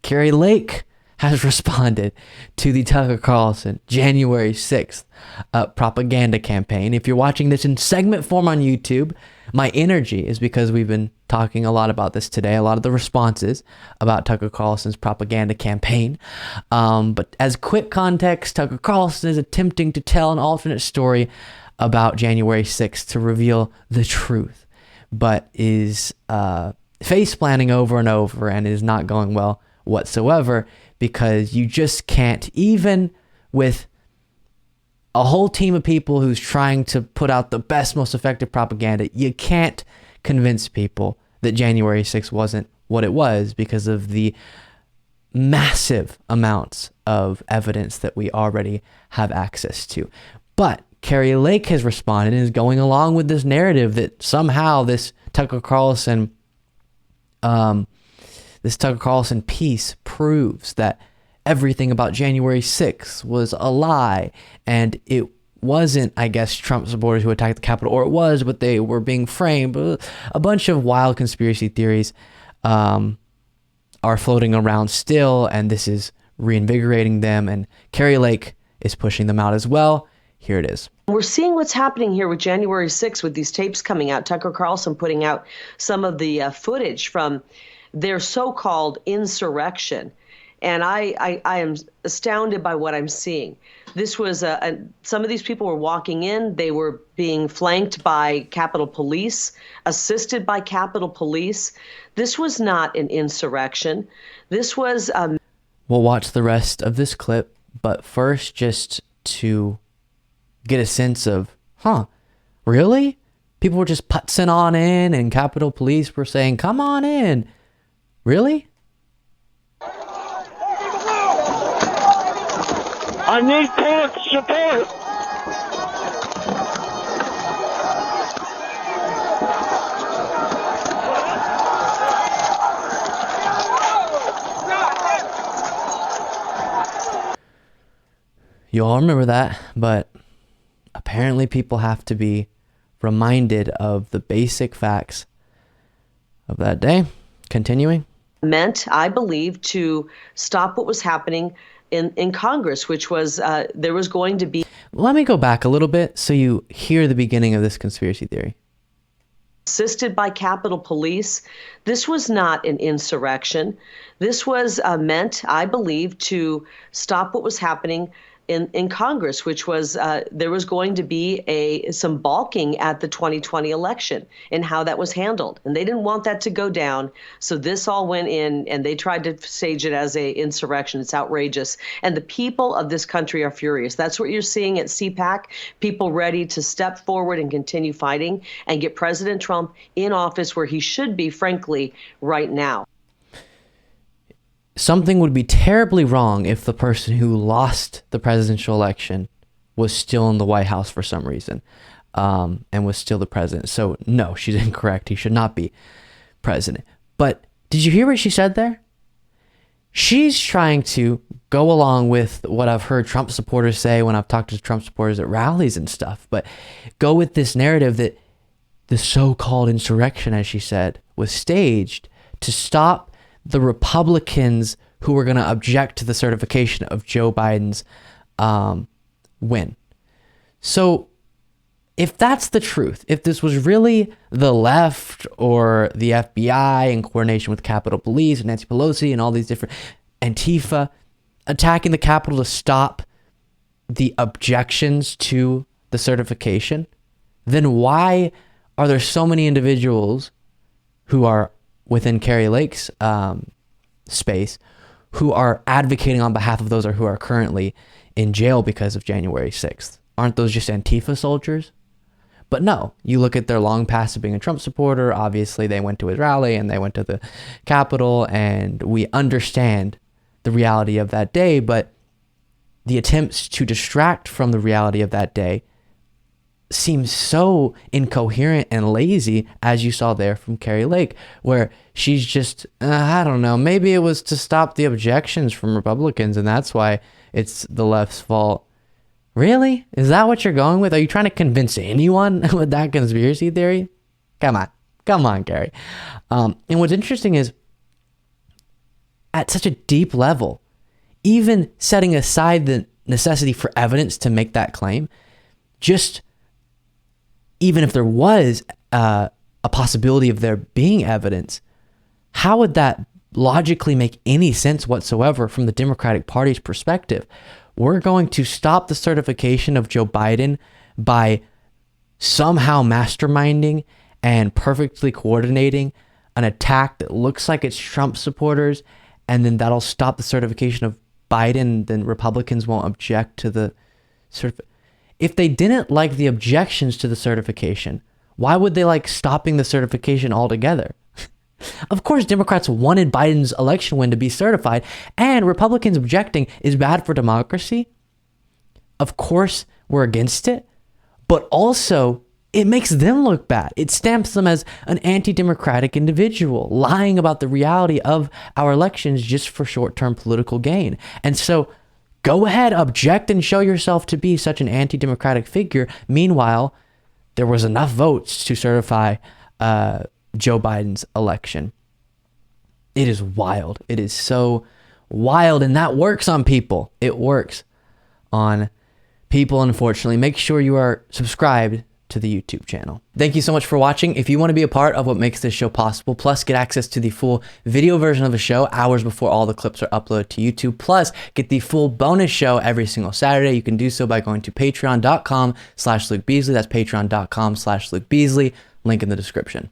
Kari Lake has responded to the Tucker Carlson January 6th propaganda campaign. If you're watching this in segment form on YouTube, my energy is because we've been talking a lot about this today, a lot of the responses about Tucker Carlson's propaganda campaign. But as quick context, Tucker Carlson is attempting to tell an alternate story about January 6th to reveal the truth, but is face planting over and over and is not going well whatsoever, because you just can't, even with a whole team of people who's trying to put out the best, most effective propaganda, you can't convince people that January 6th wasn't what it was because of the massive amounts of evidence that we already have access to. But Kari Lake has responded and is going along with this narrative that somehow this Tucker Carlson piece proves that everything about January 6th was a lie, and it wasn't, I guess, Trump supporters who attacked the Capitol, or it was, but they were being framed. A bunch of wild conspiracy theories are floating around still, and this is reinvigorating them, and Kari Lake is pushing them out as well. Here it is. We're seeing what's happening here with January 6th with these tapes coming out. Tucker Carlson putting out some of the footage from their so-called insurrection. And I am astounded by what I'm seeing. This was some of these people were walking in. They were being flanked by Capitol Police, assisted by Capitol Police. This was not an insurrection. This was... We'll watch the rest of this clip, but first, just to get a sense of, really? People were just putzing on in, and Capitol Police were saying, come on in. Really? I need public support. You all remember that, but apparently people have to be reminded of the basic facts of that day. Continuing. Meant, I believe, to stop what was happening in Congress, which was there was going to be... Let me go back a little bit so you hear the beginning of this conspiracy theory. Assisted by Capitol Police. This was not an insurrection. This was meant, I believe, to stop what was happening in Congress, which was there was going to be some balking at the 2020 election and how that was handled. And they didn't want that to go down. So this all went in, and they tried to stage it as a insurrection. It's outrageous. And the people of this country are furious. That's what you're seeing at CPAC, people ready to step forward and continue fighting and get President Trump in office where he should be, frankly, right now. Something would be terribly wrong if the person who lost the presidential election was still in the White House for some reason, and was still the president. So no, she's incorrect. He should not be president. But did you hear what she said there? She's trying to go along with what I've heard Trump supporters say when I've talked to Trump supporters at rallies and stuff, but go with this narrative that the so-called insurrection, as she said, was staged to stop the Republicans who were going to object to the certification of Joe Biden's win. So if that's the truth, if this was really the left or the FBI in coordination with Capitol Police and Nancy Pelosi and all these different Antifa attacking the Capitol to stop the objections to the certification, then why are there so many individuals who are within Kari Lake's space who are advocating on behalf of those who are currently in jail because of January 6th? Aren't those just Antifa soldiers? But no, you look at their long past of being a Trump supporter. Obviously, they went to his rally and they went to the Capitol, and we understand the reality of that day, but the attempts to distract from the reality of that day seems so incoherent and lazy, as you saw there from Kari Lake, where she's just, I don't know, maybe it was to stop the objections from Republicans, and that's why it's the left's fault. Really? Is that what you're going with? Are you trying to convince anyone with that conspiracy theory? Come on, Kari. And what's interesting is at such a deep level, even setting aside the necessity for evidence to make that claim, just even if there was a possibility of there being evidence, how would that logically make any sense whatsoever from the Democratic Party's perspective? We're going to stop the certification of Joe Biden by somehow masterminding and perfectly coordinating an attack that looks like it's Trump supporters, and then that'll stop the certification of Biden. Then Republicans won't object to the if they didn't like the objections to the certification, why would they like stopping the certification altogether? Of course, Democrats wanted Biden's election win to be certified, and Republicans objecting is bad for democracy. Of course, we're against it, but also it makes them look bad. It stamps them as an anti-democratic individual, lying about the reality of our elections just for short-term political gain. And so go ahead, object and show yourself to be such an anti-democratic figure. Meanwhile, there was enough votes to certify Joe Biden's election. It is wild. It is so wild, and that works on people. It works on people, unfortunately. Make sure you are subscribed to the YouTube channel. Thank you so much for watching. If you want to be a part of what makes this show possible, plus get access to the full video version of the show hours before all the clips are uploaded to YouTube, plus get the full bonus show every single Saturday, you can do so by going to patreon.com/Luke Beasley. That's patreon.com/Luke Beasley. Link in the description.